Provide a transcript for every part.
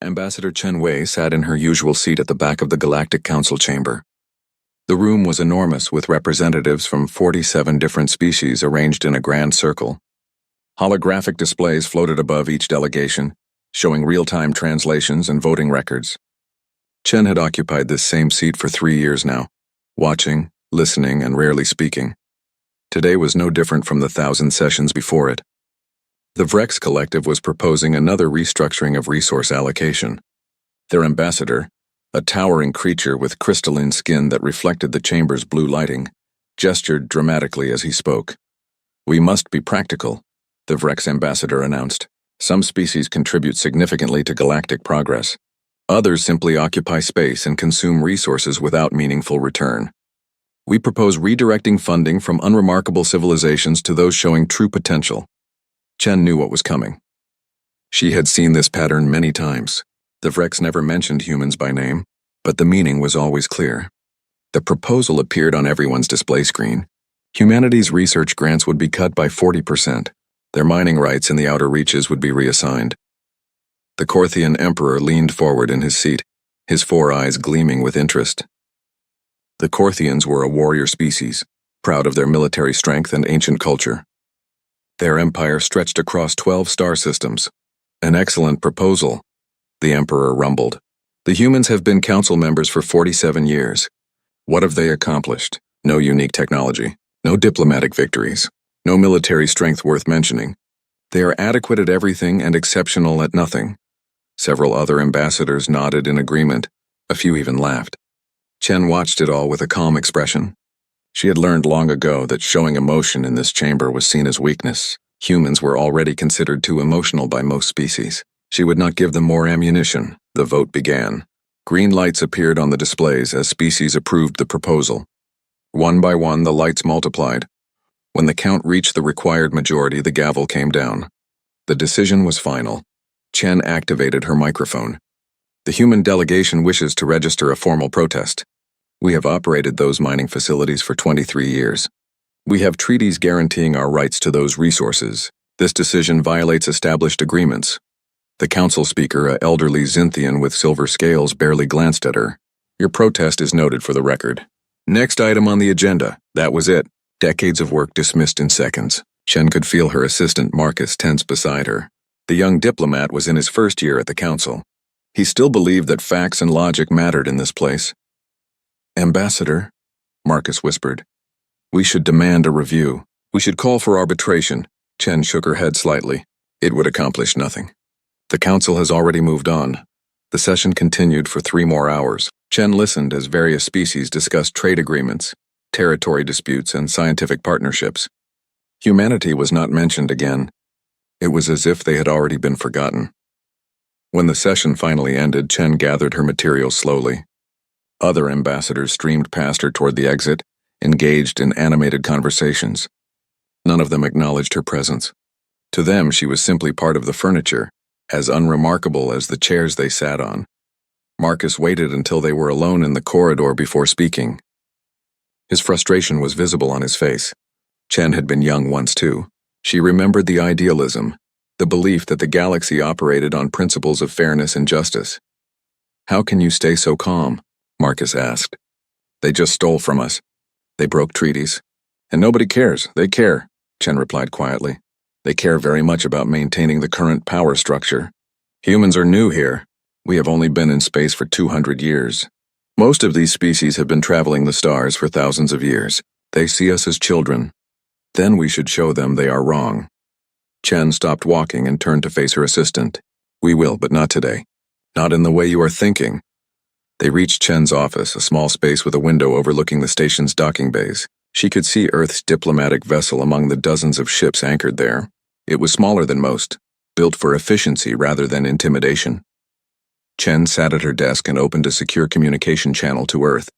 Ambassador Chen Wei sat in her usual seat at the back of the Galactic Council chamber. The room was enormous, with representatives from 47 different species arranged in a grand circle. Holographic displays floated above each delegation, showing real-time translations and voting records. Chen had occupied this same seat for 3 years now, watching, listening, and rarely speaking. Today was no different from the 1,000 sessions before it. The Vrex Collective was proposing another restructuring of resource allocation. Their ambassador, a towering creature with crystalline skin that reflected the chamber's blue lighting, gestured dramatically as he spoke. "We must be practical," the Vrex ambassador announced. "Some species contribute significantly to galactic progress. Others simply occupy space and consume resources without meaningful return. We propose redirecting funding from unremarkable civilizations to those showing true potential." Chen knew what was coming. She had seen this pattern many times. The Vrex never mentioned humans by name, but the meaning was always clear. The proposal appeared on everyone's display screen. Humanity's research grants would be cut by 40%. Their mining rights in the outer reaches would be reassigned. The Korthian Emperor leaned forward in his seat, his 4 eyes gleaming with interest. The Korthians were a warrior species, proud of their military strength and ancient culture. Their empire stretched across 12 star systems. "An excellent proposal," the Emperor rumbled. "The humans have been council members for 47 years. What have they accomplished? No unique technology, no diplomatic victories, no military strength worth mentioning. They are adequate at everything and exceptional at nothing." Several other ambassadors nodded in agreement. A few even laughed. Chen watched it all with a calm expression. She had learned long ago that showing emotion in this chamber was seen as weakness. Humans were already considered too emotional by most species. She would not give them more ammunition. The vote began. Green lights appeared on the displays as species approved the proposal. One by one, the lights multiplied. When the count reached the required majority, the gavel came down. The decision was final. Chen activated her microphone. "The human delegation wishes to register a formal protest. We have operated those mining facilities for 23 years. We have treaties guaranteeing our rights to those resources. This decision violates established agreements." The council speaker, an elderly Xinthian with silver scales, barely glanced at her. "Your protest is noted for the record. Next item on the agenda." That was it. Decades of work dismissed in seconds. Chen could feel her assistant Marcus tense beside her. The young diplomat was in his first year at the council. He still believed that facts and logic mattered in this place. "Ambassador," Marcus whispered, "we should demand a review. We should call for arbitration." Chen shook her head slightly. It would accomplish nothing. The council has already moved on. The session continued for 3 more hours. Chen listened as various species discussed trade agreements, territory disputes, and scientific partnerships. Humanity was not mentioned again. It was as if they had already been forgotten. When the session finally ended, Chen gathered her materials slowly. Other ambassadors streamed past her toward the exit, engaged in animated conversations. None of them acknowledged her presence. To them, she was simply part of the furniture, as unremarkable as the chairs they sat on. Marcus waited until they were alone in the corridor before speaking. His frustration was visible on his face. Chen had been young once too. She remembered the idealism, the belief that the galaxy operated on principles of fairness and justice. "How can you stay so calm?" Marcus asked. "They just stole from us. They broke treaties. And nobody cares. They care," Chen replied quietly. "They care very much about maintaining the current power structure. Humans are new here. We have only been in space for 200 years. Most of these species have been traveling the stars for thousands of years. They see us as children. Then we should show them they are wrong." Chen stopped walking and turned to face her assistant. "We will, but not today. Not in the way you are thinking." They reached Chen's office, a small space with a window overlooking the station's docking bays. She could see Earth's diplomatic vessel among the dozens of ships anchored there. It was smaller than most, built for efficiency rather than intimidation. Chen sat at her desk and opened a secure communication channel to Earth.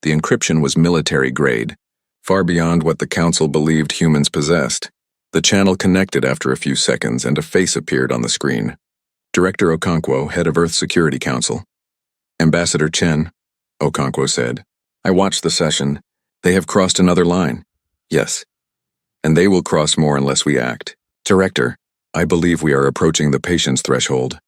The encryption was military grade, far beyond what the Council believed humans possessed. The channel connected after a few seconds and a face appeared on the screen. Director Okonkwo, head of Earth Security Council. "Ambassador Chen," Okonkwo said. "I watched the session. They have crossed another line." "Yes. And they will cross more unless we act. Director, I believe we are approaching the patience threshold."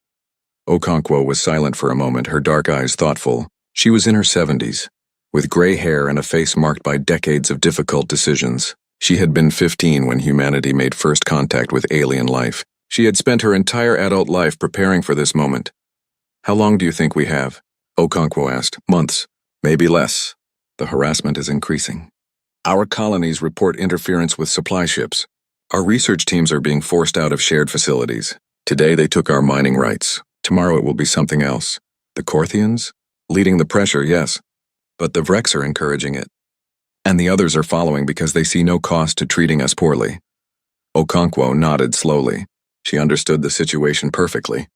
Okonkwo was silent for a moment, her dark eyes thoughtful. She was in her 70s, with gray hair and a face marked by decades of difficult decisions. She had been 15 when humanity made first contact with alien life. She had spent her entire adult life preparing for this moment. "How long do you think we have?" Okonkwo asked. "Months, maybe less. The harassment is increasing. Our colonies report interference with supply ships. Our research teams are being forced out of shared facilities. Today they took our mining rights. Tomorrow it will be something else. The Korthians? Leading the pressure, yes. But the Vreks are encouraging it. And the others are following because they see no cost to treating us poorly." Okonkwo nodded slowly. She understood the situation perfectly.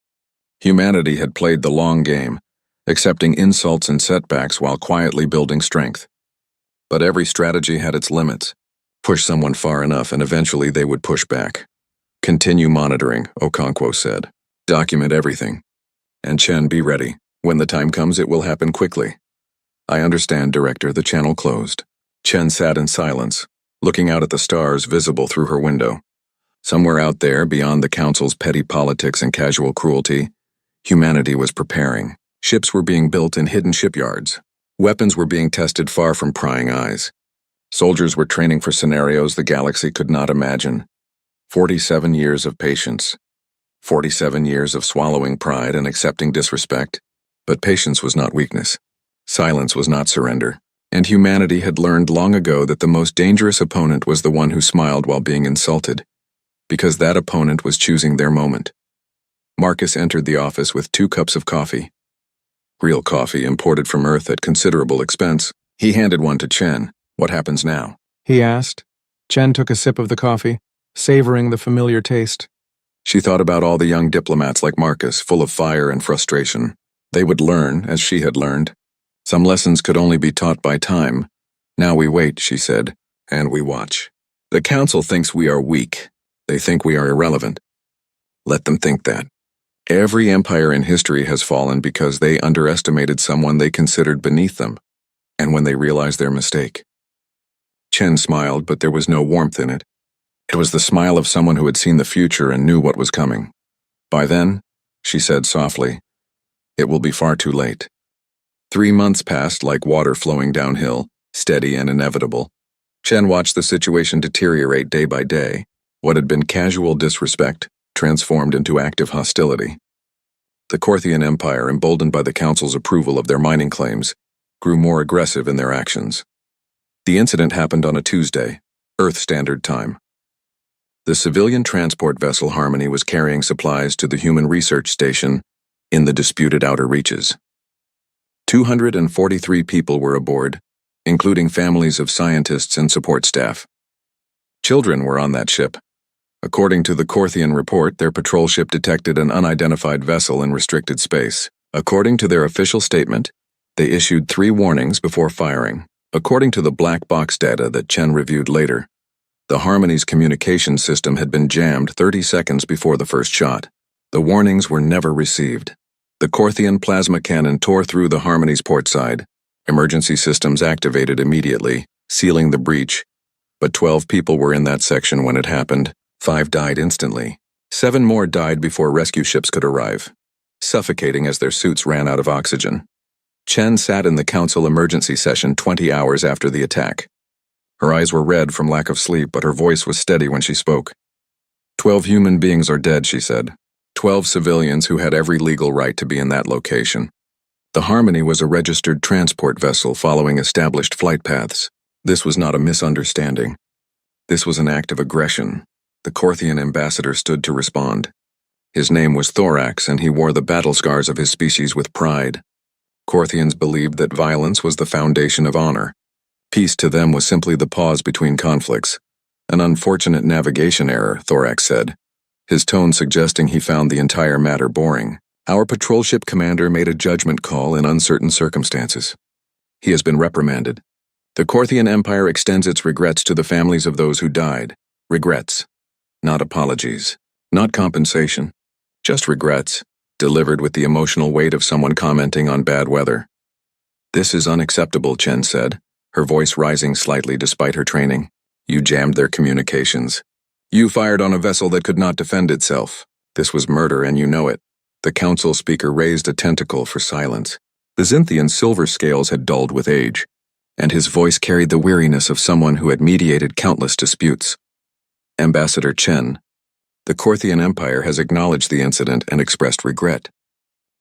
Humanity had played the long game, accepting insults and setbacks while quietly building strength. But every strategy had its limits. Push someone far enough and eventually they would push back. "Continue monitoring," Okonkwo said. "Document everything. And Chen, be ready. When the time comes, it will happen quickly." "I understand, Director." The channel closed. Chen sat in silence, looking out at the stars visible through her window. Somewhere out there, beyond the Council's petty politics and casual cruelty, humanity was preparing. Ships were being built in hidden shipyards. Weapons were being tested far from prying eyes. Soldiers were training for scenarios the galaxy could not imagine. 47 years of patience. 47 years of swallowing pride and accepting disrespect. But patience was not weakness. Silence was not surrender. And humanity had learned long ago that the most dangerous opponent was the one who smiled while being insulted, because that opponent was choosing their moment. Marcus entered the office with 2 cups of coffee. Real coffee imported from Earth at considerable expense. He handed one to Chen. "What happens now?" he asked. Chen took a sip of the coffee, savoring the familiar taste. She thought about all the young diplomats like Marcus, full of fire and frustration. They would learn, as she had learned. Some lessons could only be taught by time. "Now we wait," she said, "and we watch. The Council thinks we are weak. They think we are irrelevant. Let them think that. Every empire in history has fallen because they underestimated someone they considered beneath them, and when they realized their mistake." Chen smiled, but there was no warmth in it. It was the smile of someone who had seen the future and knew what was coming. "By then," she said softly, "it will be far too late." 3 months passed like water flowing downhill, steady and inevitable. Chen watched the situation deteriorate day by day. What had been casual disrespect transformed into active hostility. The Korthian Empire, emboldened by the Council's approval of their mining claims, grew more aggressive in their actions. The incident happened on a Tuesday, Earth Standard Time. The civilian transport vessel Harmony was carrying supplies to the human research station in the disputed outer reaches. 243 people were aboard, including families of scientists and support staff. Children were on that ship. According to the Korthian report, their patrol ship detected an unidentified vessel in restricted space. According to their official statement, they issued 3 warnings before firing. According to the black box data that Chen reviewed later, the Harmony's communication system had been jammed 30 seconds before the first shot. The warnings were never received. The Korthian plasma cannon tore through the Harmony's port side. Emergency systems activated immediately, sealing the breach. But 12 people were in that section when it happened. 5 died instantly. 7 more died before rescue ships could arrive, suffocating as their suits ran out of oxygen. Chen sat in the Council emergency session 20 hours after the attack. Her eyes were red from lack of sleep, but her voice was steady when she spoke. 12 human beings are dead, she said. 12 civilians who had every legal right to be in that location. The Harmony was a registered transport vessel following established flight paths. This was not a misunderstanding. This was an act of aggression. The Korthian ambassador stood to respond. His name was Thorax, and he wore the battle scars of his species with pride. Korthians believed that violence was the foundation of honor. Peace to them was simply the pause between conflicts. An unfortunate navigation error, Thorax said, his tone suggesting he found the entire matter boring. Our patrol ship commander made a judgment call in uncertain circumstances. He has been reprimanded. The Korthian Empire extends its regrets to the families of those who died. Regrets. Not apologies. Not compensation. Just regrets, delivered with the emotional weight of someone commenting on bad weather. "This is unacceptable," Chen said, her voice rising slightly despite her training. "You jammed their communications. You fired on a vessel that could not defend itself. This was murder and you know it. The council speaker raised a tentacle for silence. The Xinthian's silver scales had dulled with age, and his voice carried the weariness of someone who had mediated countless disputes. Ambassador Chen, the Korthian Empire has acknowledged the incident and expressed regret.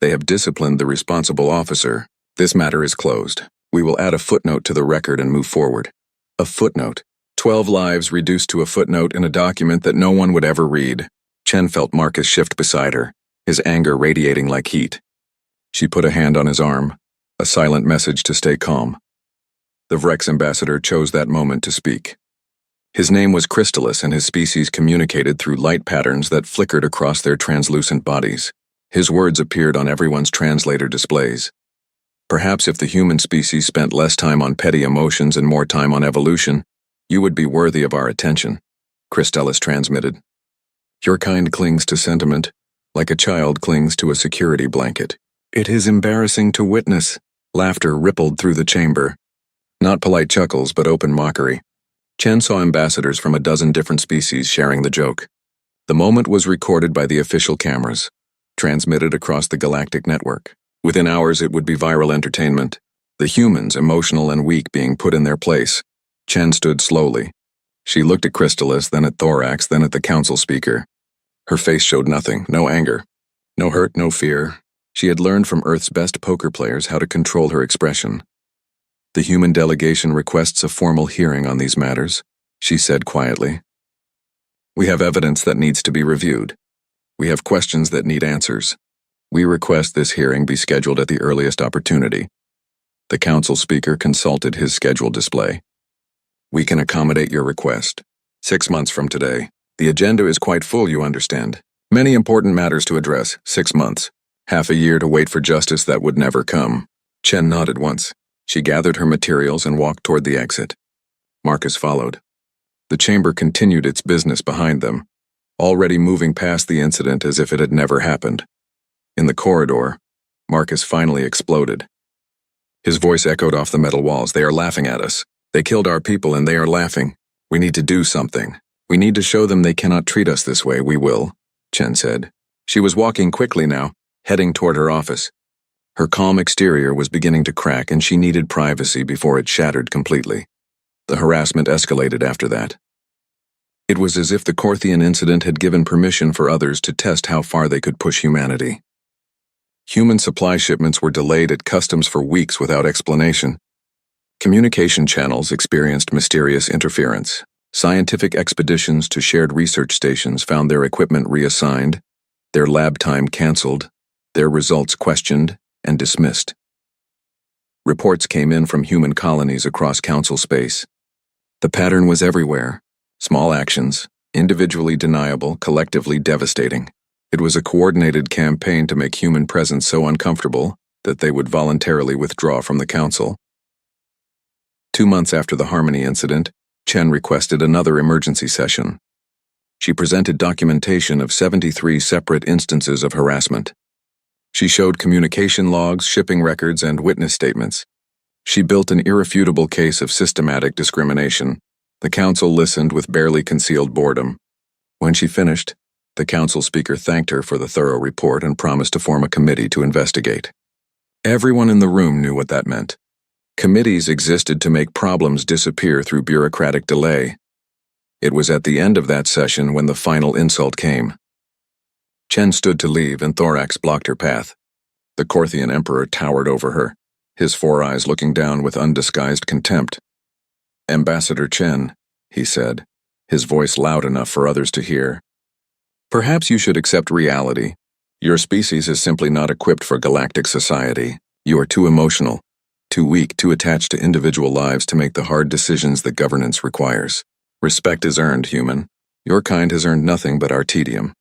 They have disciplined the responsible officer. This matter is closed. We will add a footnote to the record and move forward. A footnote. 12 lives reduced to a footnote in a document that no one would ever read. Chen felt Marcus shift beside her, his anger radiating like heat. She put a hand on his arm, a silent message to stay calm. The Vrex ambassador chose that moment to speak. His name was Crystallis, and his species communicated through light patterns that flickered across their translucent bodies. His words appeared on everyone's translator displays. Perhaps if the human species spent less time on petty emotions and more time on evolution, you would be worthy of our attention, Crystallis transmitted. Your kind clings to sentiment, like a child clings to a security blanket. It is embarrassing to witness. Laughter rippled through the chamber. Not polite chuckles, but open mockery. Chen saw ambassadors from a dozen different species sharing the joke. The moment was recorded by the official cameras, transmitted across the galactic network. Within hours it would be viral entertainment. The humans, emotional and weak, being put in their place. Chen stood slowly. She looked at Crystallis, then at Thorax, then at the council speaker. Her face showed nothing, no anger, no hurt, no fear. She had learned from Earth's best poker players how to control her expression. The human delegation requests a formal hearing on these matters, she said quietly. We have evidence that needs to be reviewed. We have questions that need answers. We request this hearing be scheduled at the earliest opportunity. The council speaker consulted his schedule display. We can accommodate your request. 6 months from today. The agenda is quite full, you understand. Many important matters to address. 6 months. Half a year to wait for justice that would never come. Chen nodded once. She gathered her materials and walked toward the exit. Marcus followed. The chamber continued its business behind them, already moving past the incident as if it had never happened. In the corridor, Marcus finally exploded. His voice echoed off the metal walls. They are laughing at us. They killed our people and they are laughing. We need to do something. We need to show them they cannot treat us this way. We will, Chen said. She was walking quickly now, heading toward her office. Her calm exterior was beginning to crack, and she needed privacy before it shattered completely. The harassment escalated after that. It was as if the Korthian incident had given permission for others to test how far they could push humanity. Human supply shipments were delayed at customs for weeks without explanation. Communication channels experienced mysterious interference. Scientific expeditions to shared research stations found their equipment reassigned, their lab time canceled, their results questioned and dismissed. Reports came in from human colonies across council space. The pattern was everywhere. Small actions, individually deniable, collectively devastating. It was a coordinated campaign to make human presence so uncomfortable that they would voluntarily withdraw from the council. 2 months after the Harmony incident, Chen requested another emergency session. She presented documentation of 73 separate instances of harassment. She showed communication logs, shipping records, and witness statements. She built an irrefutable case of systematic discrimination. The council listened with barely concealed boredom. When she finished, the council speaker thanked her for the thorough report and promised to form a committee to investigate. Everyone in the room knew what that meant. Committees existed to make problems disappear through bureaucratic delay. It was at the end of that session when the final insult came. Chen stood to leave, and Thorax blocked her path. The Korthian emperor towered over her, his 4 eyes looking down with undisguised contempt. Ambassador Chen, he said, his voice loud enough for others to hear. Perhaps you should accept reality. Your species is simply not equipped for galactic society. You are too emotional, too weak, too attached to individual lives to make the hard decisions that governance requires. Respect is earned, human. Your kind has earned nothing but our tedium.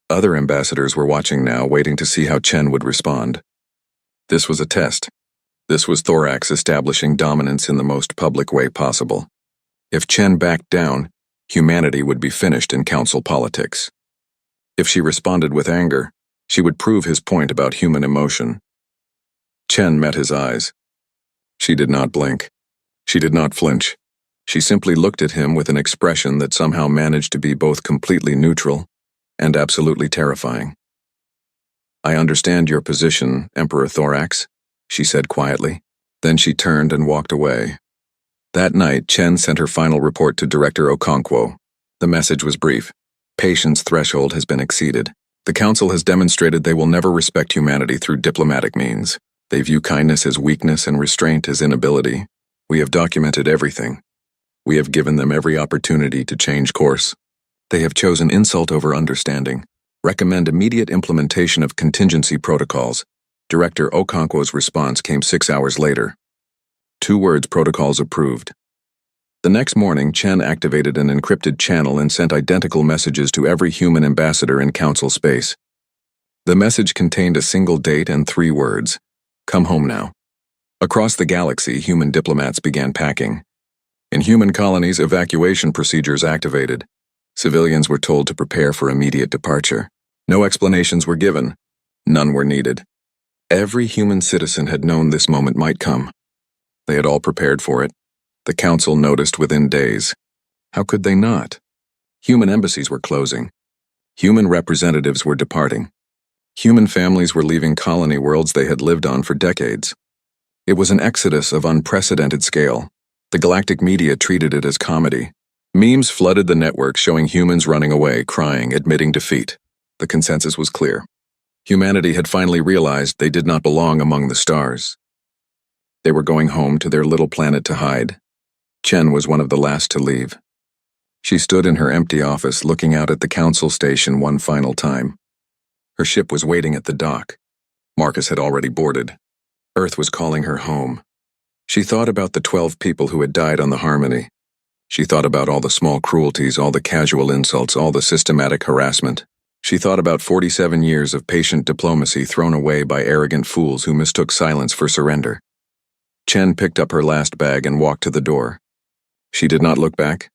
Other ambassadors were watching now, waiting to see how Chen would respond. This was a test. This was Thorax establishing dominance in the most public way possible. If Chen backed down, humanity would be finished in council politics. If she responded with anger, she would prove his point about human emotion. Chen met his eyes. She did not blink. She did not flinch. She simply looked at him with an expression that somehow managed to be both completely neutral and absolutely terrifying. I understand your position, Emperor Thorax, she said quietly. Then she turned and walked away. That night, Chen sent her final report to Director Okonkwo. The message was brief. Patience threshold has been exceeded. The Council has demonstrated they will never respect humanity through diplomatic means. They view kindness as weakness and restraint as inability. We have documented everything. We have given them every opportunity to change course. They have chosen insult over understanding. Recommend immediate implementation of contingency protocols. Director Okonkwo's response came 6 hours later. 2 words: protocols approved. The next morning, Chen activated an encrypted channel and sent identical messages to every human ambassador in Council space. The message contained a single date and 3 words: come home now. Across the galaxy, human diplomats began packing. In human colonies, evacuation procedures activated. Civilians were told to prepare for immediate departure. No explanations were given. None were needed. Every human citizen had known this moment might come. They had all prepared for it. The Council noticed within days. How could they not? Human embassies were closing. Human representatives were departing. Human families were leaving colony worlds they had lived on for decades. It was an exodus of unprecedented scale. The galactic media treated it as comedy. Memes flooded the network showing humans running away, crying, admitting defeat. The consensus was clear. Humanity had finally realized they did not belong among the stars. They were going home to their little planet to hide. Chen was one of the last to leave. She stood in her empty office looking out at the Council station one final time. Her ship was waiting at the dock. Marcus had already boarded. Earth was calling her home. She thought about the 12 people who had died on the Harmony. She thought about all the small cruelties, all the casual insults, all the systematic harassment. She thought about 47 years of patient diplomacy thrown away by arrogant fools who mistook silence for surrender. Chen picked up her last bag and walked to the door. She did not look back.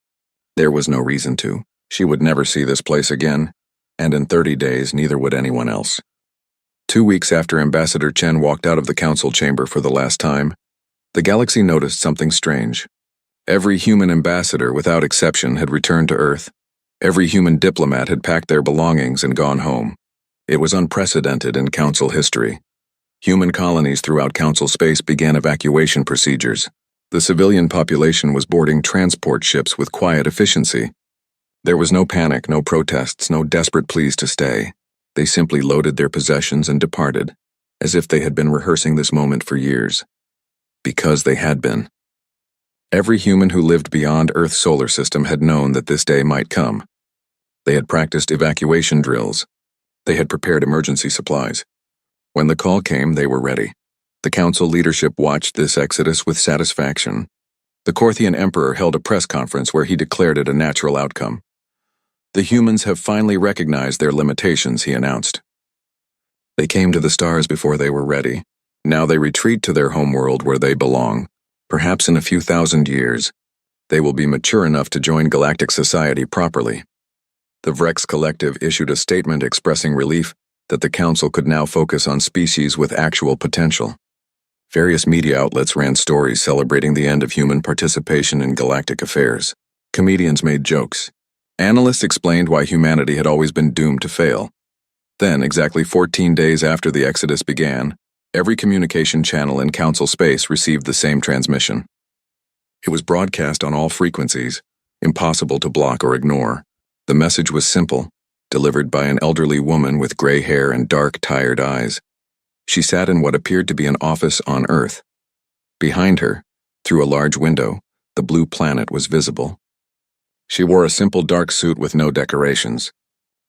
There was no reason to. She would never see this place again, and in 30 days neither would anyone else. 2 weeks after Ambassador Chen walked out of the Council chamber for the last time, the galaxy noticed something strange. Every human ambassador, without exception, had returned to Earth. Every human diplomat had packed their belongings and gone home. It was unprecedented in Council history. Human colonies throughout Council space began evacuation procedures. The civilian population was boarding transport ships with quiet efficiency. There was no panic, no protests, no desperate pleas to stay. They simply loaded their possessions and departed, as if they had been rehearsing this moment for years. Because they had been. Every human who lived beyond Earth's solar system had known that this day might come. They had practiced evacuation drills. They had prepared emergency supplies. When the call came, they were ready. The Council leadership watched this exodus with satisfaction. The Korthian Emperor held a press conference where he declared it a natural outcome. The humans have finally recognized their limitations, he announced. They came to the stars before they were ready. Now they retreat to their homeworld where they belong. Perhaps in a few thousand years, they will be mature enough to join galactic society properly. The Vrex Collective issued a statement expressing relief that the Council could now focus on species with actual potential. Various media outlets ran stories celebrating the end of human participation in galactic affairs. Comedians made jokes. Analysts explained why humanity had always been doomed to fail. Then, exactly 14 days after the exodus began, every communication channel in Council space received the same transmission. It was broadcast on all frequencies, impossible to block or ignore. The message was simple, delivered by an elderly woman with gray hair and dark, tired eyes. She sat in what appeared to be an office on Earth. Behind her, through a large window, the blue planet was visible. She wore a simple dark suit with no decorations.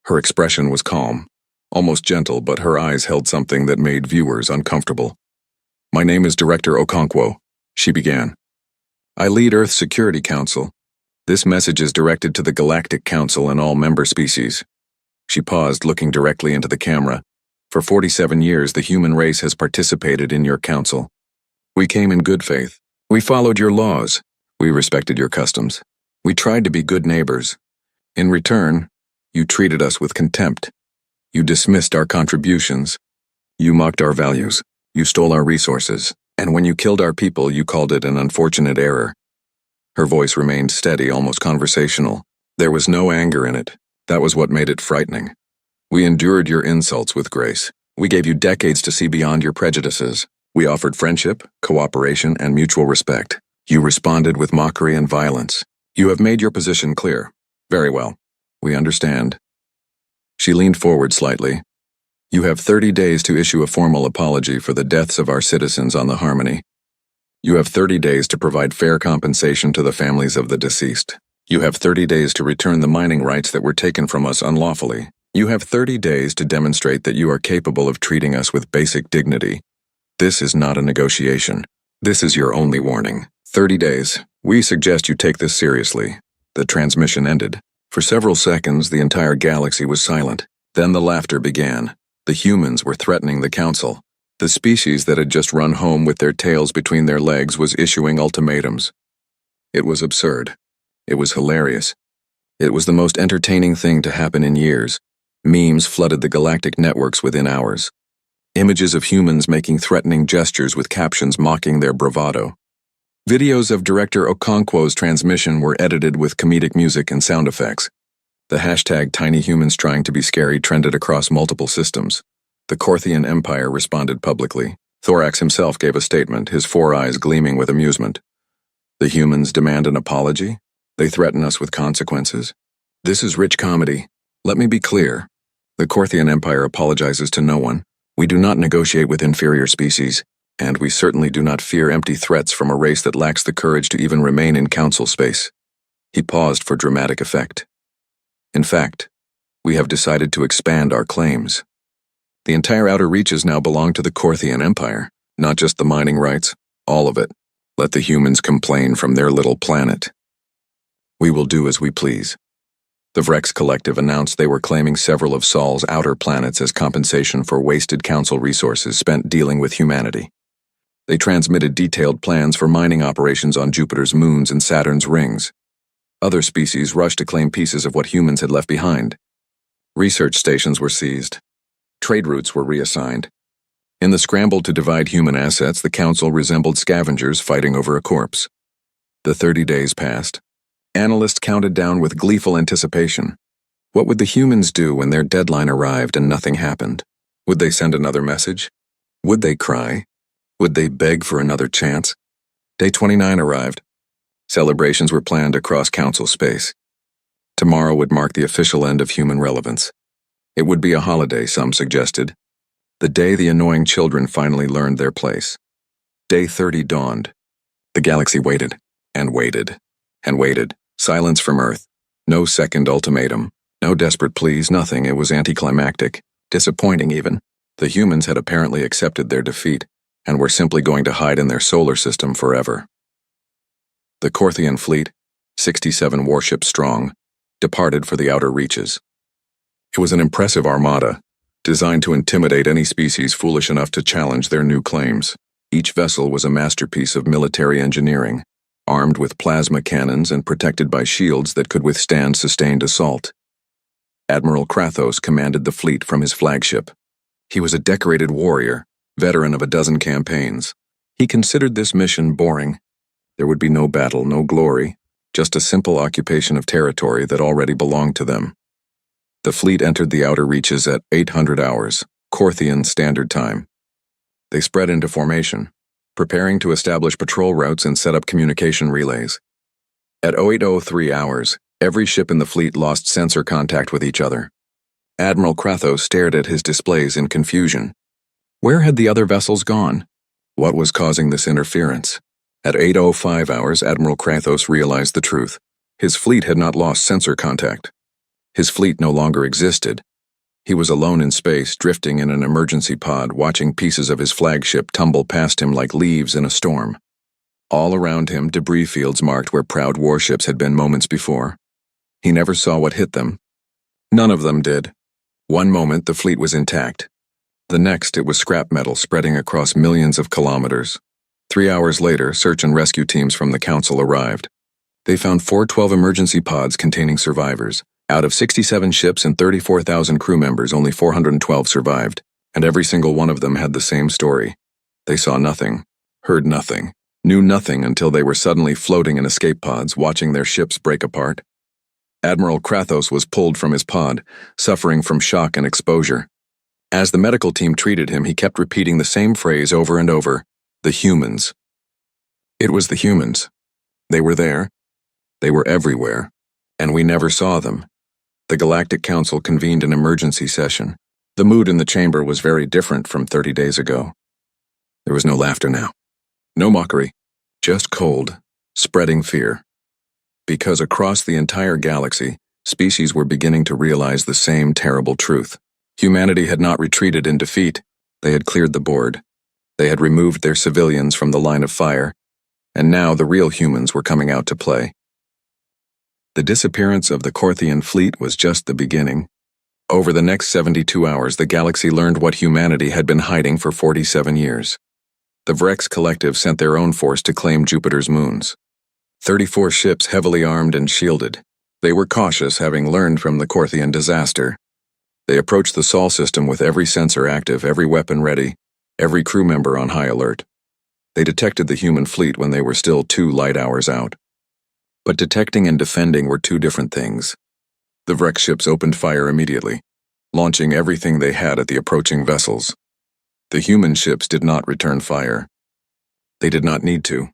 Her expression was calm, almost gentle, but her eyes held something that made viewers uncomfortable. "My name is Director Okonkwo," she began. "I lead Earth's Security Council. This message is directed to the Galactic Council and all member species." She paused, looking directly into the camera. "For 47 years, the human race has participated in your council. We came in good faith. We followed your laws. We respected your customs. We tried to be good neighbors. In return, you treated us with contempt. You dismissed our contributions. You mocked our values. You stole our resources. And when you killed our people, you called it an unfortunate error." Her voice remained steady, almost conversational. There was no anger in it. That was what made it frightening. "We endured your insults with grace. We gave you decades to see beyond your prejudices. We offered friendship, cooperation, and mutual respect. You responded with mockery and violence. You have made your position clear. Very well. We understand. She leaned forward slightly. You have 30 days to issue a formal apology for the deaths of our citizens on the Harmony. You have 30 days to provide fair compensation to the families of the deceased. You have 30 days to return the mining rights that were taken from us unlawfully. You have 30 days to demonstrate that you are capable of treating us with basic dignity. This is not a negotiation. This is your only warning. 30 days. We suggest you take this seriously. The transmission ended. For several seconds, the entire galaxy was silent. Then the laughter began. The humans were threatening the council. The species that had just run home with their tails between their legs was issuing ultimatums. It was absurd. It was hilarious. It was the most entertaining thing to happen in years. Memes flooded the galactic networks within hours. Images of humans making threatening gestures with captions mocking their bravado. Videos of Director Okonkwo's transmission were edited with comedic music and sound effects. The hashtag #TinyHumans trying to be scary trended across multiple systems. The Korthian Empire responded publicly. Thorax himself gave a statement, his 4 eyes gleaming with amusement. The humans demand an apology? They threaten us with consequences? This is rich comedy. Let me be clear. The Korthian Empire apologizes to no one. We do not negotiate with inferior species, and we certainly do not fear empty threats from a race that lacks the courage to even remain in council space. He paused for dramatic effect. In fact, we have decided to expand our claims. The entire outer reaches now belong to the Korthian Empire, not just the mining rights, all of it. Let the humans complain from their little planet. We will do as we please. The Vrex Collective announced they were claiming several of Sol's outer planets as compensation for wasted council resources spent dealing with humanity. They transmitted detailed plans for mining operations on Jupiter's moons and Saturn's rings. Other species rushed to claim pieces of what humans had left behind. Research stations were seized. Trade routes were reassigned. In the scramble to divide human assets, the council resembled scavengers fighting over a corpse. The 30 days passed. Analysts counted down with gleeful anticipation. What would the humans do when their deadline arrived and nothing happened? Would they send another message? Would they cry? Would they beg for another chance? Day 29 arrived. Celebrations were planned across council space. Tomorrow would mark the official end of human relevance. It would be a holiday, some suggested. The day the annoying children finally learned their place. Day 30 dawned. The galaxy waited, and waited, and waited. Silence from Earth. No second ultimatum. No desperate pleas, nothing. It was anticlimactic. Disappointing, even. The humans had apparently accepted their defeat, and were simply going to hide in their solar system forever. The Korthian fleet, 67 warships strong, departed for the outer reaches. It was an impressive armada, designed to intimidate any species foolish enough to challenge their new claims. Each vessel was a masterpiece of military engineering, armed with plasma cannons and protected by shields that could withstand sustained assault. Admiral Krathos commanded the fleet from his flagship. He was a decorated warrior, veteran of a dozen campaigns. He considered this mission boring. There would be no battle, no glory, just a simple occupation of territory that already belonged to them. The fleet entered the outer reaches at 800 hours, Korthian Standard Time. They spread into formation, preparing to establish patrol routes and set up communication relays. At 0803 hours, every ship in the fleet lost sensor contact with each other. Admiral Krathos stared at his displays in confusion. Where had the other vessels gone? What was causing this interference? At 0805 hours, Admiral Krathos realized the truth. His fleet had not lost sensor contact. His fleet no longer existed. He was alone in space, drifting in an emergency pod, watching pieces of his flagship tumble past him like leaves in a storm. All around him, debris fields marked where proud warships had been moments before. He never saw what hit them. None of them did. One moment, the fleet was intact. The next, it was scrap metal spreading across millions of kilometers. 3 hours later, search and rescue teams from the council arrived. They found 412 emergency pods containing survivors. Out of 67 ships and 34,000 crew members, only 412 survived, and every single one of them had the same story. They saw nothing, heard nothing, knew nothing until they were suddenly floating in escape pods, watching their ships break apart. Admiral Krathos was pulled from his pod, suffering from shock and exposure. As the medical team treated him, he kept repeating the same phrase over and over, the humans. It was the humans. They were there. They were everywhere. And we never saw them. The Galactic Council convened an emergency session. The mood in the chamber was very different from 30 days ago. There was no laughter now. No mockery. Just cold, spreading fear. Because across the entire galaxy, species were beginning to realize the same terrible truth. Humanity had not retreated in defeat. They had cleared the board. They had removed their civilians from the line of fire. And now the real humans were coming out to play. The disappearance of the Corthian fleet was just the beginning. Over the next 72 hours, the galaxy learned what humanity had been hiding for 47 years. The Vrex Collective sent their own force to claim Jupiter's moons. 34 ships heavily armed and shielded. They were cautious, having learned from the Corthian disaster. They approached the Sol system with every sensor active, every weapon ready, every crew member on high alert. They detected the human fleet when they were still 2 light hours out. But detecting and defending were 2 different things. The Vrex ships opened fire immediately, launching everything they had at the approaching vessels. The human ships did not return fire. They did not need to.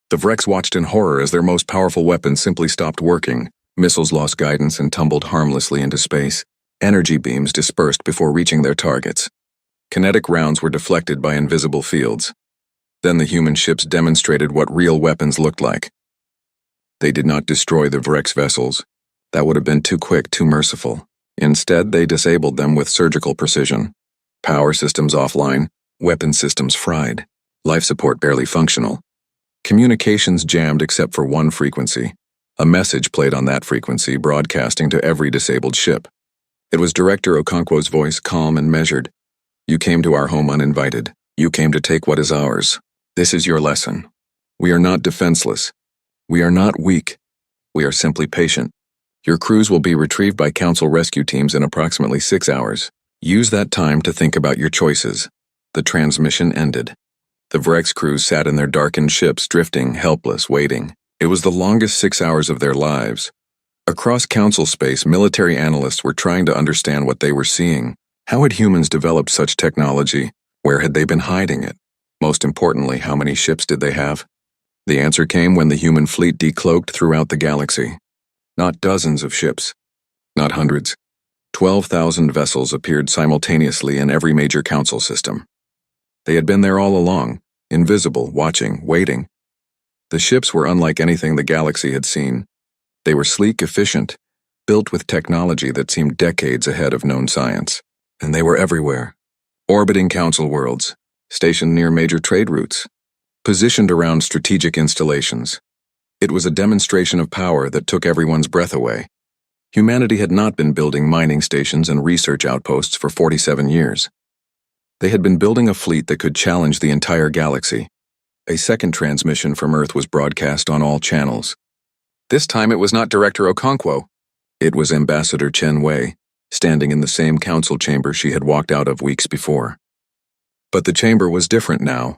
The Vrex watched in horror as their most powerful weapons simply stopped working. Missiles lost guidance and tumbled harmlessly into space. Energy beams dispersed before reaching their targets. Kinetic rounds were deflected by invisible fields. Then the human ships demonstrated what real weapons looked like. They did not destroy the Vrex vessels. That would have been too quick, too merciful. Instead, they disabled them with surgical precision. Power systems offline, weapon systems fried, life support barely functional. Communications jammed except for one frequency. A message played on that frequency, broadcasting to every disabled ship. It was Director Okonkwo's voice, calm and measured. You came to our home uninvited. You came to take what is ours. This is your lesson. We are not defenseless. We are not weak. We are simply patient. Your crews will be retrieved by Council rescue teams in approximately 6 hours. Use that time to think about your choices. The transmission ended. The Vrex crews sat in their darkened ships, drifting, helpless, waiting. It was the longest 6 hours of their lives. Across Council space, military analysts were trying to understand what they were seeing. How had humans developed such technology? Where had they been hiding it? Most importantly, how many ships did they have? The answer came when the human fleet decloaked throughout the galaxy. Not dozens of ships. Not hundreds. 12,000 vessels appeared simultaneously in every major council system. They had been there all along, invisible, watching, waiting. The ships were unlike anything the galaxy had seen. They were sleek, efficient, built with technology that seemed decades ahead of known science. And they were everywhere. Orbiting council worlds, stationed near major trade routes, positioned around strategic installations. It was a demonstration of power that took everyone's breath away. Humanity had not been building mining stations and research outposts for 47 years. They had been building a fleet that could challenge the entire galaxy. A second transmission from Earth was broadcast on all channels. This time it was not Director Okonkwo. It was Ambassador Chen Wei, standing in the same council chamber she had walked out of weeks before. But the chamber was different now.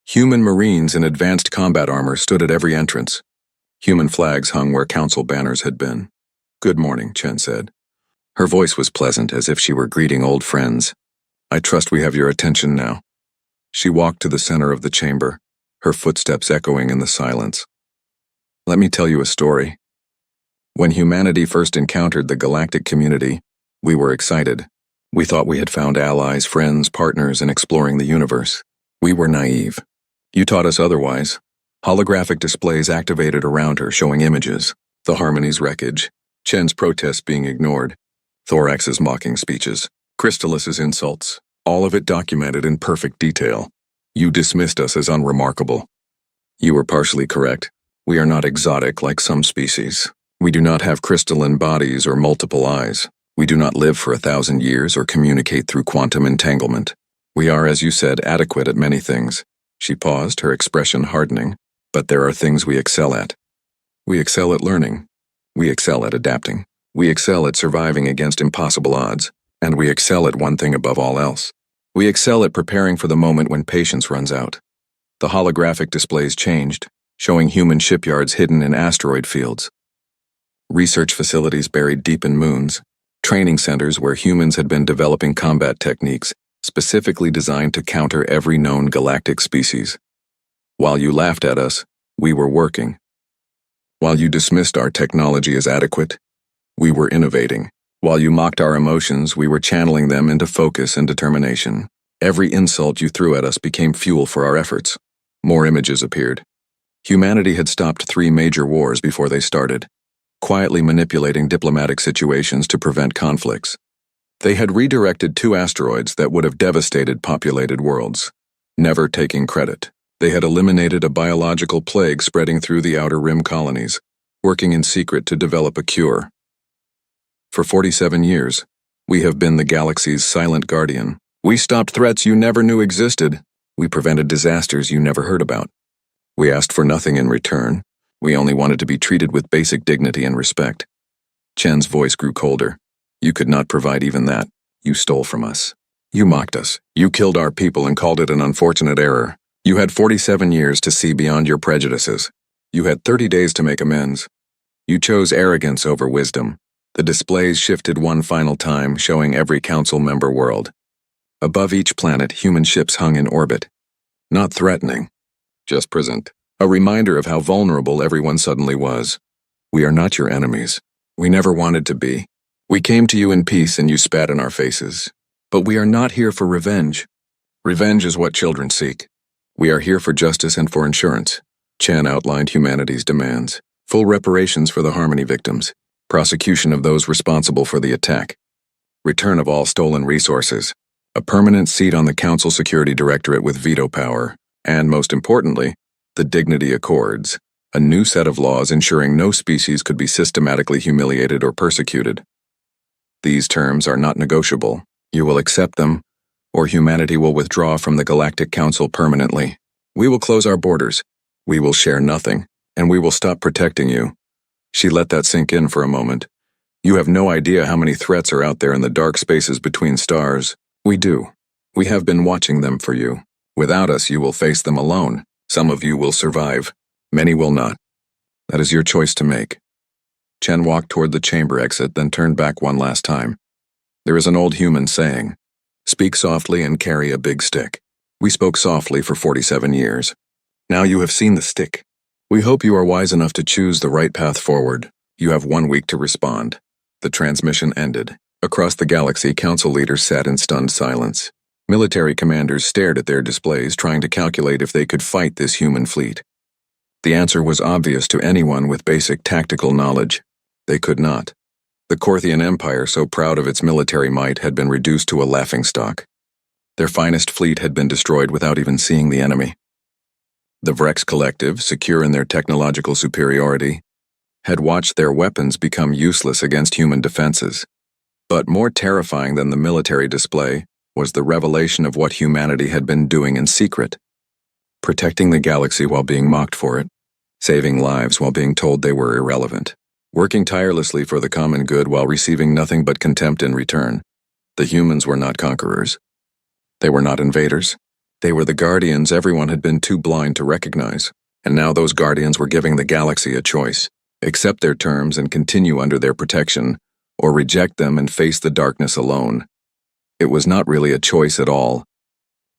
Human Marines in advanced combat armor stood at every entrance. Human flags hung where council banners had been. Good morning, Chen said. Her voice was pleasant, as if she were greeting old friends. I trust we have your attention now. She walked to the center of the chamber, her footsteps echoing in the silence. Let me tell you a story. When humanity first encountered the galactic community, we were excited. We thought we had found allies, friends, partners in exploring the universe. We were naive. You taught us otherwise. Holographic displays activated around her, showing images. The Harmony's wreckage. Chen's protests being ignored. Thorax's mocking speeches. Crystalus's insults. All of it documented in perfect detail. You dismissed us as unremarkable. You were partially correct. We are not exotic like some species. We do not have crystalline bodies or multiple eyes. We do not live for 1,000 years or communicate through quantum entanglement. We are, as you said, adequate at many things. She paused, her expression hardening. But there are things we excel at. We excel at learning. We excel at adapting. We excel at surviving against impossible odds. And we excel at one thing above all else. We excel at preparing for the moment when patience runs out. The holographic displays changed, showing human shipyards hidden in asteroid fields. Research facilities buried deep in moons. Training centers where humans had been developing combat techniques, specifically designed to counter every known galactic species. While you laughed at us, we were working. While you dismissed our technology as adequate, we were innovating. While you mocked our emotions, we were channeling them into focus and determination. Every insult you threw at us became fuel for our efforts. More images appeared. Humanity had stopped 3 major wars before they started, quietly manipulating diplomatic situations to prevent conflicts. They had redirected 2 asteroids that would have devastated populated worlds, never taking credit. They had eliminated a biological plague spreading through the Outer Rim colonies, working in secret to develop a cure. For 47 years, we have been the galaxy's silent guardian. We stopped threats you never knew existed. We prevented disasters you never heard about. We asked for nothing in return. We only wanted to be treated with basic dignity and respect. Chen's voice grew colder. You could not provide even that. You stole from us. You mocked us. You killed our people and called it an unfortunate error. You had 47 years to see beyond your prejudices. You had 30 days to make amends. You chose arrogance over wisdom. The displays shifted one final time, showing every council member world. Above each planet, human ships hung in orbit. Not threatening, just present. A reminder of how vulnerable everyone suddenly was. We are not your enemies. We never wanted to be. We came to you in peace and you spat in our faces. But we are not here for revenge. Revenge is what children seek. We are here for justice and for insurance. Chen outlined humanity's demands. Full reparations for the Harmony victims. Prosecution of those responsible for the attack. Return of all stolen resources. A permanent seat on the Council Security Directorate with veto power. And most importantly, the Dignity Accords. A new set of laws ensuring no species could be systematically humiliated or persecuted. These terms are not negotiable. You will accept them, or humanity will withdraw from the Galactic Council permanently. We will close our borders. We will share nothing, and we will stop protecting you. She let that sink in for a moment. You have no idea how many threats are out there in the dark spaces between stars. We do. We have been watching them for you. Without us, you will face them alone. Some of you will survive. Many will not. That is your choice to make. Chen walked toward the chamber exit, then turned back one last time. There is an old human saying, "Speak softly and carry a big stick." We spoke softly for 47 years. Now you have seen the stick. We hope you are wise enough to choose the right path forward. You have 1 week to respond. The transmission ended. Across the galaxy, council leaders sat in stunned silence. Military commanders stared at their displays, trying to calculate if they could fight this human fleet. The answer was obvious to anyone with basic tactical knowledge. They could not. The Korthian Empire, so proud of its military might, had been reduced to a laughingstock. Their finest fleet had been destroyed without even seeing the enemy. The Vrex Collective, secure in their technological superiority, had watched their weapons become useless against human defenses. But more terrifying than the military display was the revelation of what humanity had been doing in secret. Protecting the galaxy while being mocked for it, saving lives while being told they were irrelevant, working tirelessly for the common good while receiving nothing but contempt in return. The humans were not conquerors. They were not invaders. They were the guardians everyone had been too blind to recognize, and now those guardians were giving the galaxy a choice: accept their terms and continue under their protection, or reject them and face the darkness alone. It was not really a choice at all,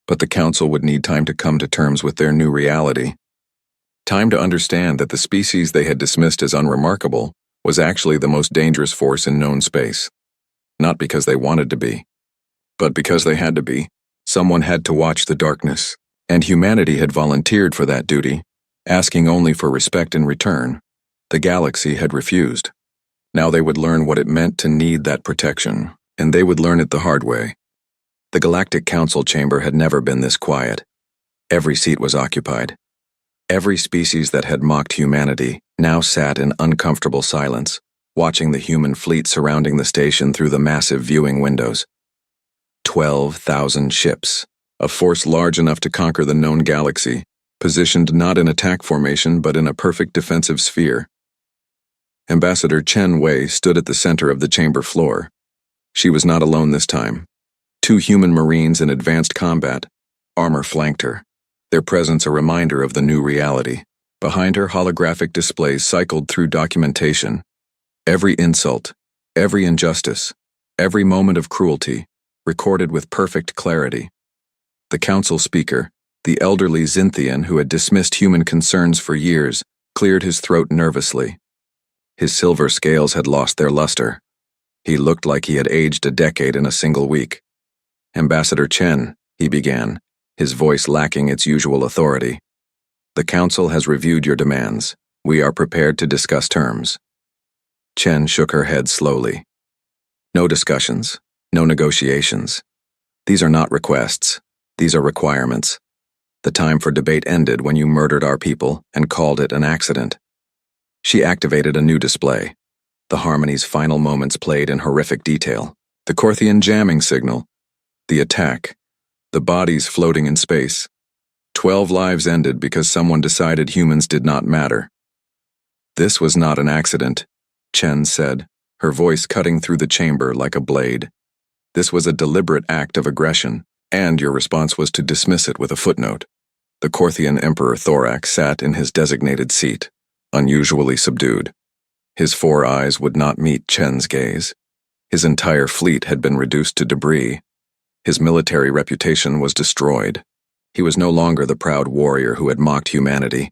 but the council would need time to come to terms with their new reality. Time to understand that the species they had dismissed as unremarkable was actually the most dangerous force in known space. Not because they wanted to be, but because they had to be. Someone had to watch the darkness, and humanity had volunteered for that duty, asking only for respect in return. The galaxy had refused. Now they would learn what it meant to need that protection, and they would learn it the hard way. The Galactic Council chamber had never been this quiet. Every seat was occupied. Every species that had mocked humanity now sat in uncomfortable silence, watching the human fleet surrounding the station through the massive viewing windows. 12,000 ships, a force large enough to conquer the known galaxy, positioned not in attack formation but in a perfect defensive sphere. Ambassador Chen Wei stood at the center of the chamber floor. She was not alone this time. 2 human marines in advanced combat, armor flanked her, their presence a reminder of the new reality. Behind her, holographic displays cycled through documentation. Every insult, every injustice, every moment of cruelty, recorded with perfect clarity. The council speaker, the elderly Xinthian who had dismissed human concerns for years, cleared his throat nervously. His silver scales had lost their luster. He looked like he had aged a decade in a single week. "Ambassador Chen," he began, his voice lacking its usual authority. "The council has reviewed your demands. We are prepared to discuss terms." Chen shook her head slowly. "No discussions, no negotiations. These are not requests. These are requirements. The time for debate ended when you murdered our people and called it an accident." She activated a new display. The Harmony's final moments played in horrific detail. The Corthian jamming signal, the attack, the bodies floating in space. 12 lives ended because someone decided humans did not matter. "This was not an accident," Chen said, her voice cutting through the chamber like a blade. "This was a deliberate act of aggression, and your response was to dismiss it with a footnote." The Corthian Emperor Thorax sat in his designated seat, unusually subdued. His 4 eyes would not meet Chen's gaze. His entire fleet had been reduced to debris. His military reputation was destroyed. He was no longer the proud warrior who had mocked humanity.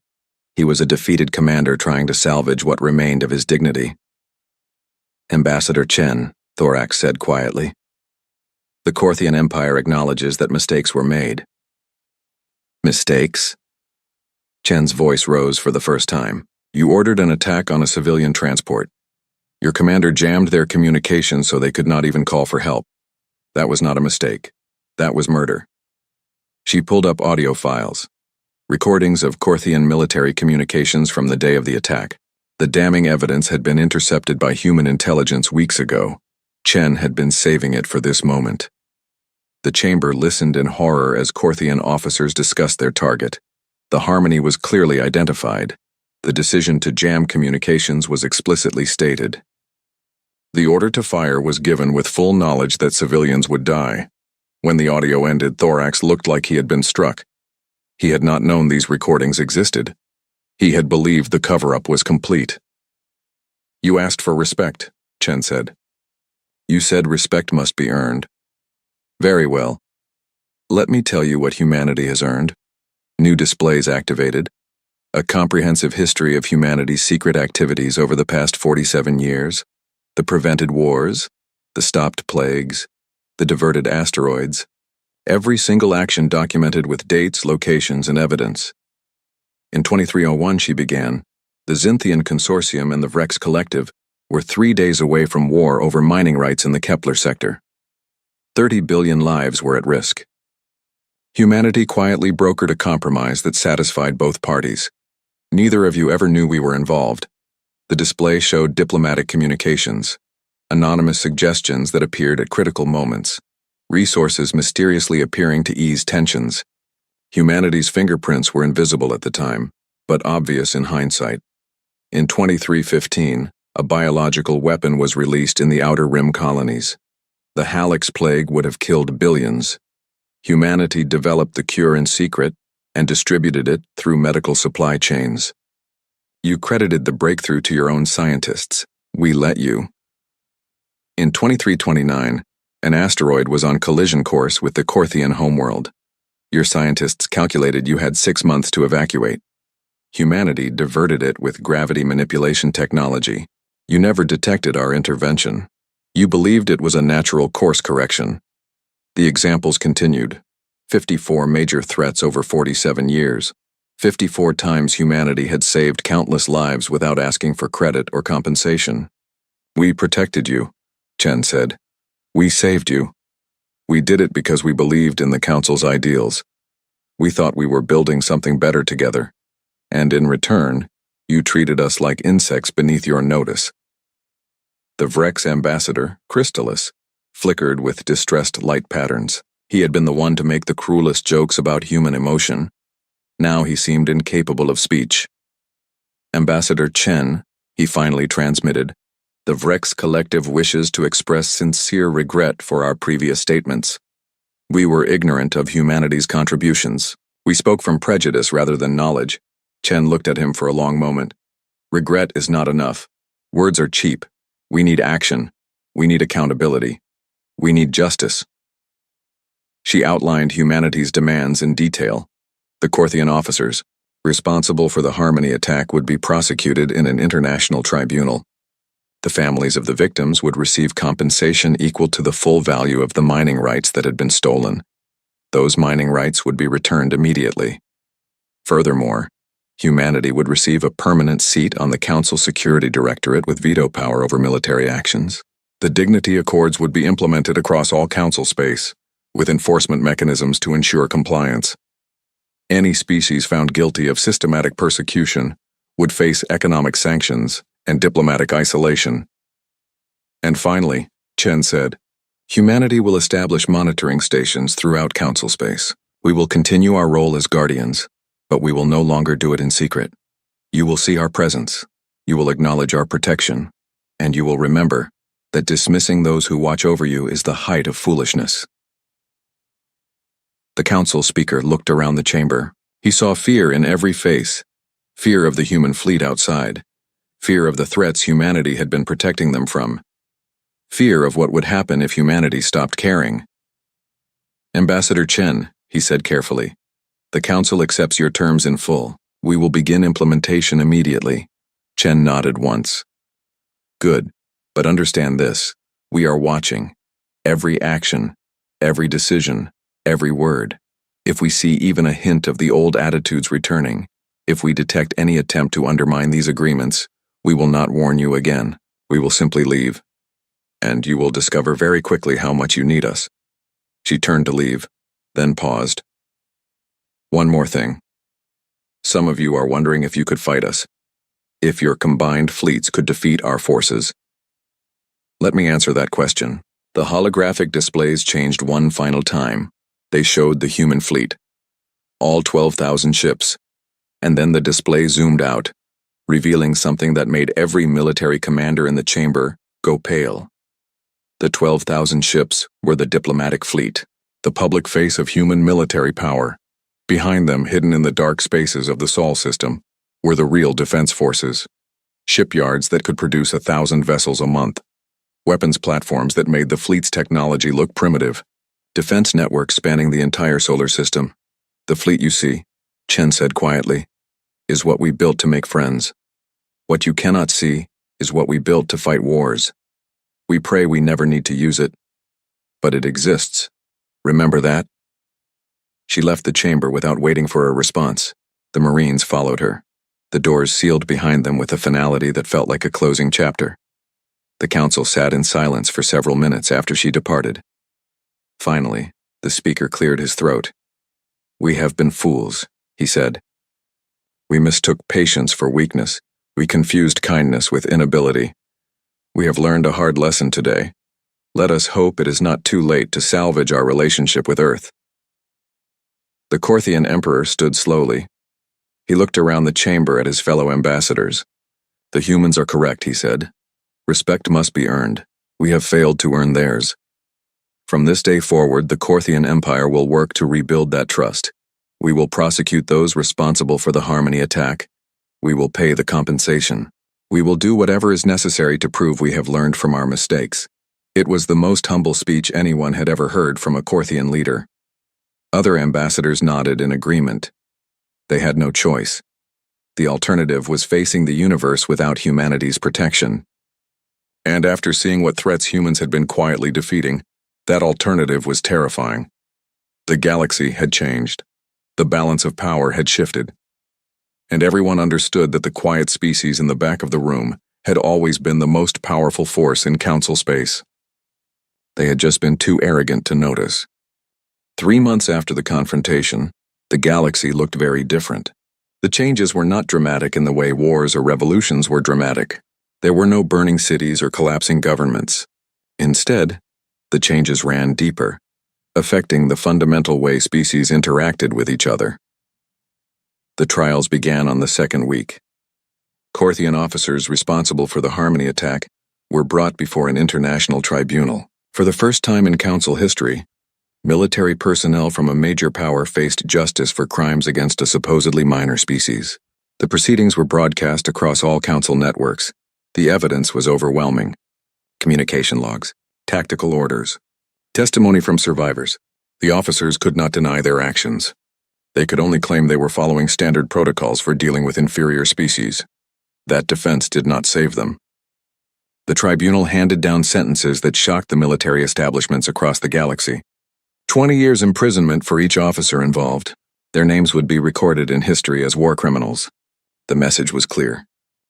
He was a defeated commander trying to salvage what remained of his dignity. "Ambassador Chen," Thorax said quietly. "The Corthian Empire acknowledges that mistakes were made." "Mistakes?" Chen's voice rose for the first time. "You ordered an attack on a civilian transport. Your commander jammed their communications so they could not even call for help. That was not a mistake. That was murder." She pulled up audio files, recordings of Corthian military communications from the day of the attack. The damning evidence had been intercepted by human intelligence weeks ago. Chen had been saving it for this moment. The chamber listened in horror as Corthian officers discussed their target. The Harmony was clearly identified. The decision to jam communications was explicitly stated. The order to fire was given with full knowledge that civilians would die. When the audio ended, Thorax looked like he had been struck. He had not known these recordings existed. He had believed the cover-up was complete. "You asked for respect," Chen said. "You said respect must be earned. Very well. Let me tell you what humanity has earned." New displays activated. A comprehensive history of humanity's secret activities over the past 47 years. The prevented wars, the stopped plagues, the diverted asteroids. Every single action documented with dates, locations, and evidence. In 2301, she began, the Xinthian Consortium and the Vrex Collective were 3 days away from war over mining rights in the Kepler sector. 30 billion lives were at risk. Humanity quietly brokered a compromise that satisfied both parties. Neither of you ever knew we were involved. The display showed diplomatic communications, anonymous suggestions that appeared at critical moments, resources mysteriously appearing to ease tensions. Humanity's fingerprints were invisible at the time, but obvious in hindsight. In 2315, a biological weapon was released in the Outer Rim colonies. The Halix plague would have killed billions. Humanity developed the cure in secret and distributed it through medical supply chains. You credited the breakthrough to your own scientists. We let you. In 2329, an asteroid was on collision course with the Corthian homeworld. Your scientists calculated you had 6 months to evacuate. Humanity diverted it with gravity manipulation technology. You never detected our intervention. You believed it was a natural course correction. The examples continued. 54 major threats over 47 years. 54 times humanity had saved countless lives without asking for credit or compensation. "We protected you," Chen said. "We saved you. We did it because we believed in the Council's ideals. We thought we were building something better together. And in return, you treated us like insects beneath your notice." The Vrex ambassador, Crystallis, flickered with distressed light patterns. He had been the one to make the cruelest jokes about human emotion. Now he seemed incapable of speech. "Ambassador Chen," he finally transmitted, "the Vrex Collective wishes to express sincere regret for our previous statements. We were ignorant of humanity's contributions. We spoke from prejudice rather than knowledge." Chen looked at him for a long moment. "Regret is not enough. Words are cheap. We need action. We need accountability. We need justice." She outlined humanity's demands in detail. The Korthian officers, responsible for the Harmony attack, would be prosecuted in an international tribunal. The families of the victims would receive compensation equal to the full value of the mining rights that had been stolen. Those mining rights would be returned immediately. Furthermore, humanity would receive a permanent seat on the Council Security Directorate with veto power over military actions. The Dignity Accords would be implemented across all Council space, with enforcement mechanisms to ensure compliance. Any species found guilty of systematic persecution would face economic sanctions and diplomatic isolation. And finally, Chen said, humanity will establish monitoring stations throughout Council space. We will continue our role as guardians, but we will no longer do it in secret. You will see our presence, you will acknowledge our protection, and you will remember that dismissing those who watch over you is the height of foolishness. The council speaker looked around the chamber. He saw fear in every face, fear of the human fleet outside, fear of the threats humanity had been protecting them from, fear of what would happen if humanity stopped caring. Ambassador Chen, he said carefully, the council accepts your terms in full. We will begin implementation immediately. Chen nodded once. Good, but understand this. We are watching. Every action, every decision, every word. If we see even a hint of the old attitudes returning, if we detect any attempt to undermine these agreements, we will not warn you again. We will simply leave. And you will discover very quickly how much you need us. She turned to leave, then paused. One more thing. Some of you are wondering if you could fight us, if your combined fleets could defeat our forces. Let me answer that question. The holographic displays changed one final time. They showed the human fleet, all 12,000 ships, and then the display zoomed out, revealing something that made every military commander in the chamber go pale. The 12,000 ships were the diplomatic fleet, the public face of human military power. Behind them, hidden in the dark spaces of the Sol system, were the real defense forces, shipyards that could produce 1,000 vessels a month, weapons platforms that made the fleet's technology look primitive, defense networks spanning the entire solar system. The fleet you see, Chen said quietly, is what we built to make friends. What you cannot see is what we built to fight wars. We pray we never need to use it, but it exists. Remember that? She left the chamber without waiting for a response. The Marines followed her. The doors sealed behind them with a finality that felt like a closing chapter. The council sat in silence for several minutes after she departed. Finally, the speaker cleared his throat. We have been fools, he said. We mistook patience for weakness. We confused kindness with inability. We have learned a hard lesson today. Let us hope it is not too late to salvage our relationship with Earth. The Korthian emperor stood slowly. He looked around the chamber at his fellow ambassadors. The humans are correct, he said. Respect must be earned. We have failed to earn theirs. From this day forward, the Korthian Empire will work to rebuild that trust. We will prosecute those responsible for the Harmony attack. We will pay the compensation. We will do whatever is necessary to prove we have learned from our mistakes. It was the most humble speech anyone had ever heard from a Korthian leader. Other ambassadors nodded in agreement. They had no choice. The alternative was facing the universe without humanity's protection. And after seeing what threats humans had been quietly defeating, that alternative was terrifying. The galaxy had changed. The balance of power had shifted. And everyone understood that the quiet species in the back of the room had always been the most powerful force in council space. They had just been too arrogant to notice. 3 months after the confrontation, the galaxy looked very different. The changes were not dramatic in the way wars or revolutions were dramatic. There were no burning cities or collapsing governments. Instead, the changes ran deeper, affecting the fundamental way species interacted with each other. The trials began on the second week. Korthian officers responsible for the Harmony attack were brought before an international tribunal. For the first time in council history, military personnel from a major power faced justice for crimes against a supposedly minor species. The proceedings were broadcast across all council networks. The evidence was overwhelming. Communication logs, tactical orders, testimony from survivors. The officers could not deny their actions. They could only claim they were following standard protocols for dealing with inferior species. That defense did not save them. The tribunal handed down sentences that shocked the military establishments across the galaxy. 20 years imprisonment for each officer involved. Their names would be recorded in history as war criminals. The message was clear.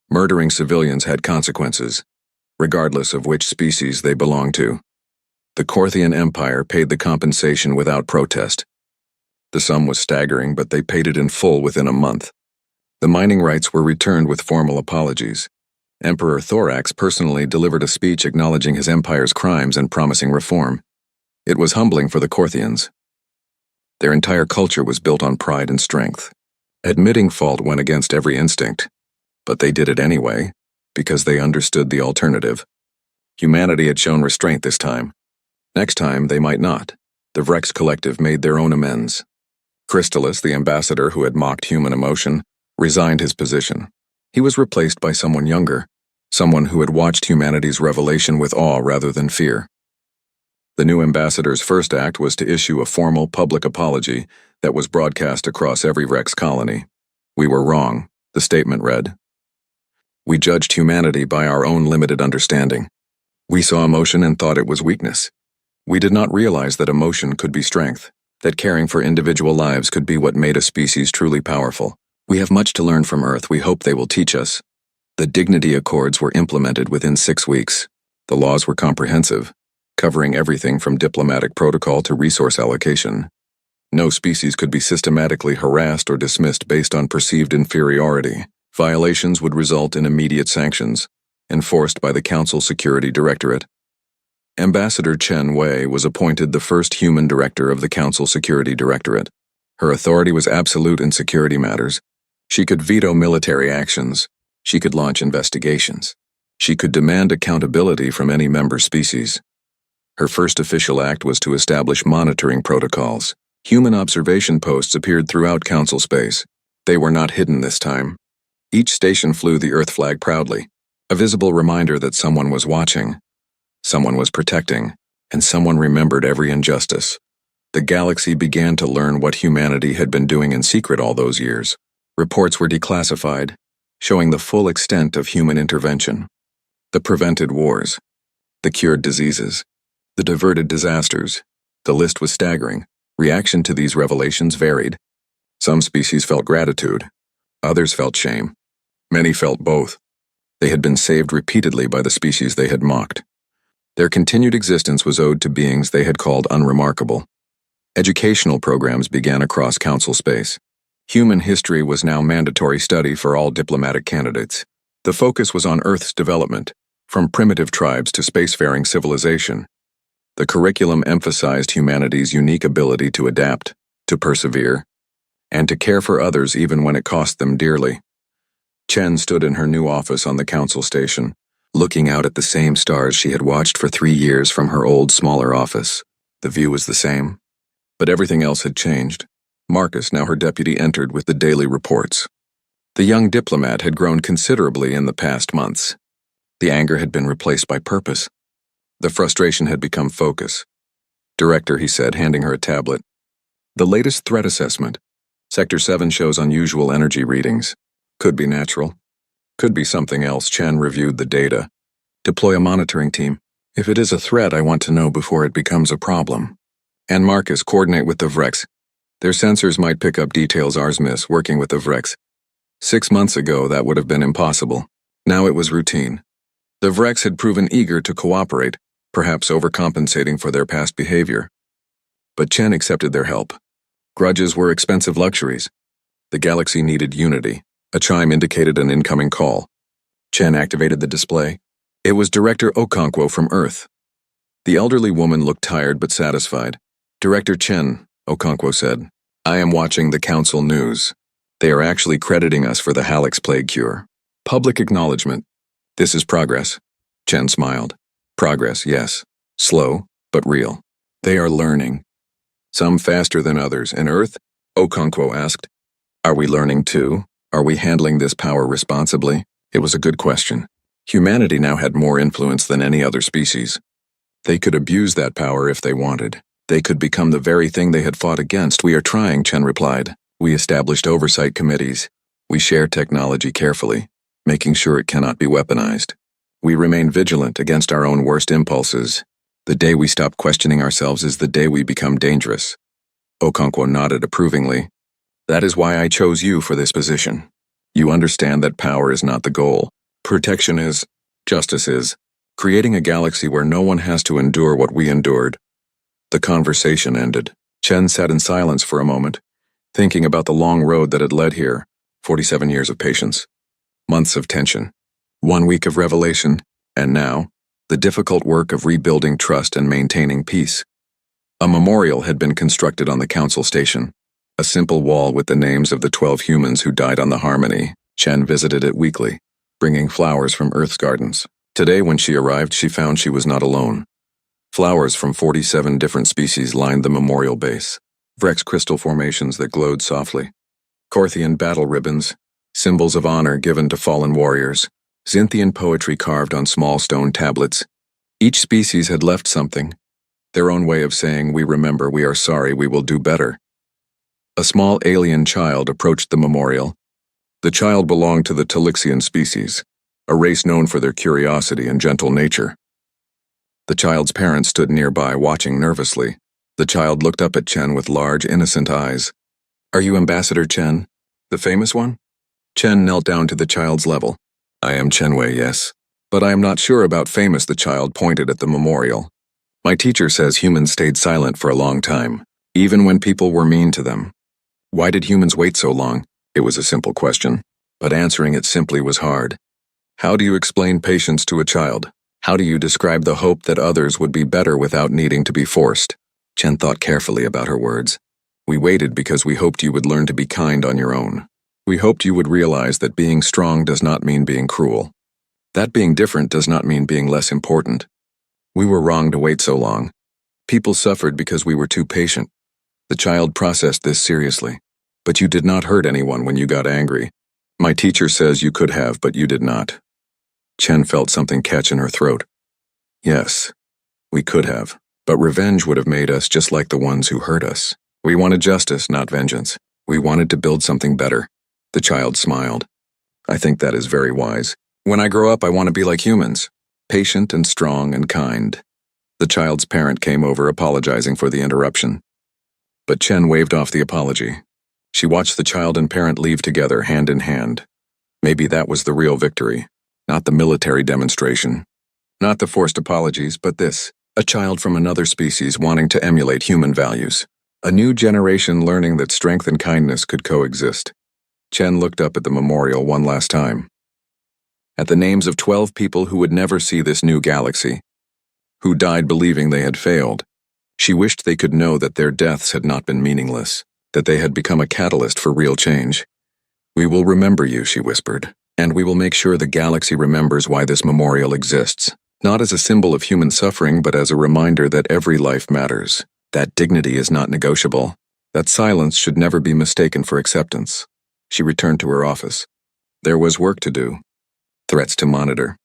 Murdering civilians had consequences, regardless of which species they belonged to. The Corthian Empire paid the compensation without protest. The sum was staggering, but they paid it in full within a month. The mining rights were returned with formal apologies. Emperor Thorax personally delivered a speech acknowledging his empire's crimes and promising reform. It was humbling for the Corthians. Their entire culture was built on pride and strength. Admitting fault went against every instinct, but they did it anyway, because they understood the alternative. Humanity had shown restraint this time. Next time, they might not. The Vrex Collective made their own amends. Crystallis, the ambassador who had mocked human emotion, resigned his position. He was replaced by someone younger, someone who had watched humanity's revelation with awe rather than fear. The new ambassador's first act was to issue a formal public apology that was broadcast across every Vrex colony. "We were wrong," the statement read. "We judged humanity by our own limited understanding. We saw emotion and thought it was weakness. We did not realize that emotion could be strength, that caring for individual lives could be what made a species truly powerful. We have much to learn from Earth. We hope they will teach us." The Dignity Accords were implemented within 6 weeks. The laws were comprehensive, covering everything from diplomatic protocol to resource allocation. No species could be systematically harassed or dismissed based on perceived inferiority. Violations would result in immediate sanctions, enforced by the Council Security Directorate. Ambassador Chen Wei was appointed the first human director of the Council Security Directorate. Her authority was absolute in security matters. She could veto military actions. She could launch investigations. She could demand accountability from any member species. Her first official act was to establish monitoring protocols. Human observation posts appeared throughout Council space. They were not hidden this time. Each station flew the Earth flag proudly, a visible reminder that someone was watching, someone was protecting, and someone remembered every injustice. The galaxy began to learn what humanity had been doing in secret all those years. Reports were declassified, showing the full extent of human intervention. The prevented wars, the cured diseases, the diverted disasters. The list was staggering. Reaction to these revelations varied. Some species felt gratitude. Others felt shame. Many felt both. They had been saved repeatedly by the species they had mocked. Their continued existence was owed to beings they had called unremarkable. Educational programs began across Council space. Human history was now mandatory study for all diplomatic candidates. The focus was on Earth's development, from primitive tribes to spacefaring civilization. The curriculum emphasized humanity's unique ability to adapt, to persevere, and to care for others even when it cost them dearly. Chen stood in her new office on the Council station, looking out at the same stars she had watched for 3 years from her old, smaller office. The view was the same, but everything else had changed. Marcus, now her deputy, entered with the daily reports. The young diplomat had grown considerably in the past months. The anger had been replaced by purpose. The frustration had become focus. "Director," he said, handing her a tablet. "The latest threat assessment. Sector 7 shows unusual energy readings. Could be natural. Could be something else." Chen reviewed the data. "Deploy a monitoring team. If it is a threat, I want to know before it becomes a problem." "And Marcus, coordinate with the Vrex. Their sensors might pick up details ours miss working with the Vrex. 6 months ago, that would have been impossible. Now it was routine. The Vrex had proven eager to cooperate, perhaps overcompensating for their past behavior. But Chen accepted their help. Grudges were expensive luxuries. The galaxy needed unity. A chime indicated an incoming call. Chen activated the display. It was Director Okonkwo from Earth. The elderly woman looked tired but satisfied. "Director Chen," Okonkwo said, "I am watching the Council news. They are actually crediting us for the Halix plague cure. Public acknowledgement. This is progress." Chen smiled. "Progress, yes. Slow, but real. They are learning. Some faster than others. And Earth?" Okonkwo asked. "Are we learning too? Are we handling this power responsibly?" It was a good question. Humanity now had more influence than any other species. They could abuse that power if they wanted. They could become the very thing they had fought against. We are trying, Chen replied. We established oversight committees. We share technology carefully, making sure it cannot be weaponized. We remain vigilant against our own worst impulses. The day we stop questioning ourselves is the day we become dangerous. Okonkwo nodded approvingly. That is why I chose you for this position. You understand that power is not the goal. Protection is. Justice is. Creating a galaxy where no one has to endure what we endured. The conversation ended. Chen sat in silence for a moment, thinking about the long road that had led here. 47 years of patience. Months of tension. 1 week of revelation. And now, the difficult work of rebuilding trust and maintaining peace. A memorial had been constructed on the council station. A simple wall with the names of the 12 humans who died on the Harmony. Chen visited it weekly, bringing flowers from Earth's gardens. Today, when she arrived, she found she was not alone. Flowers from 47 different species lined the memorial base. Vrex crystal formations that glowed softly. Korthian battle ribbons, symbols of honor given to fallen warriors. Xinthian poetry carved on small stone tablets. Each species had left something. Their own way of saying, we remember, we are sorry, we will do better. A small alien child approached the memorial. The child belonged to the Talixian species, a race known for their curiosity and gentle nature. The child's parents stood nearby, watching nervously. The child looked up at Chen with large, innocent eyes. Are you Ambassador Chen, the famous one? Chen knelt down to the child's level. I am Chen Wei, yes. But I am not sure about famous, the child pointed at the memorial. My teacher says humans stayed silent for a long time, even when people were mean to them. Why did humans wait so long? It was a simple question, but answering it simply was hard. How do you explain patience to a child? How do you describe the hope that others would be better without needing to be forced? Chen thought carefully about her words. We waited because we hoped you would learn to be kind on your own. We hoped you would realize that being strong does not mean being cruel. That being different does not mean being less important. We were wrong to wait so long. People suffered because we were too patient. The child processed this seriously. But you did not hurt anyone when you got angry. My teacher says you could have, but you did not. Chen felt something catch in her throat. Yes, we could have, but revenge would have made us just like the ones who hurt us. We wanted justice, not vengeance. We wanted to build something better. The child smiled. I think that is very wise. When I grow up, I want to be like humans, patient and strong and kind. The child's parent came over, apologizing for the interruption. But Chen waved off the apology. She watched the child and parent leave together, hand in hand. Maybe that was the real victory, not the military demonstration. Not the forced apologies, but this, a child from another species wanting to emulate human values. A new generation learning that strength and kindness could coexist. Chen looked up at the memorial one last time. At the names of 12 people who would never see this new galaxy, who died believing they had failed. She wished they could know that their deaths had not been meaningless, that they had become a catalyst for real change. We will remember you, she whispered, and we will make sure the galaxy remembers why this memorial exists, not as a symbol of human suffering, but as a reminder that every life matters, that dignity is not negotiable, that silence should never be mistaken for acceptance. She returned to her office. There was work to do. Threats to monitor,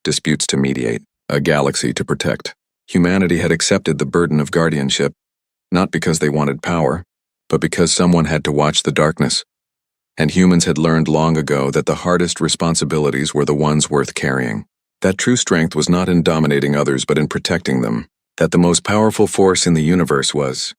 disputes to mediate, a galaxy to protect. Humanity had accepted the burden of guardianship, not because they wanted power, but because someone had to watch the darkness. And humans had learned long ago that the hardest responsibilities were the ones worth carrying. That true strength was not in dominating others but in protecting them. That the most powerful force in the universe was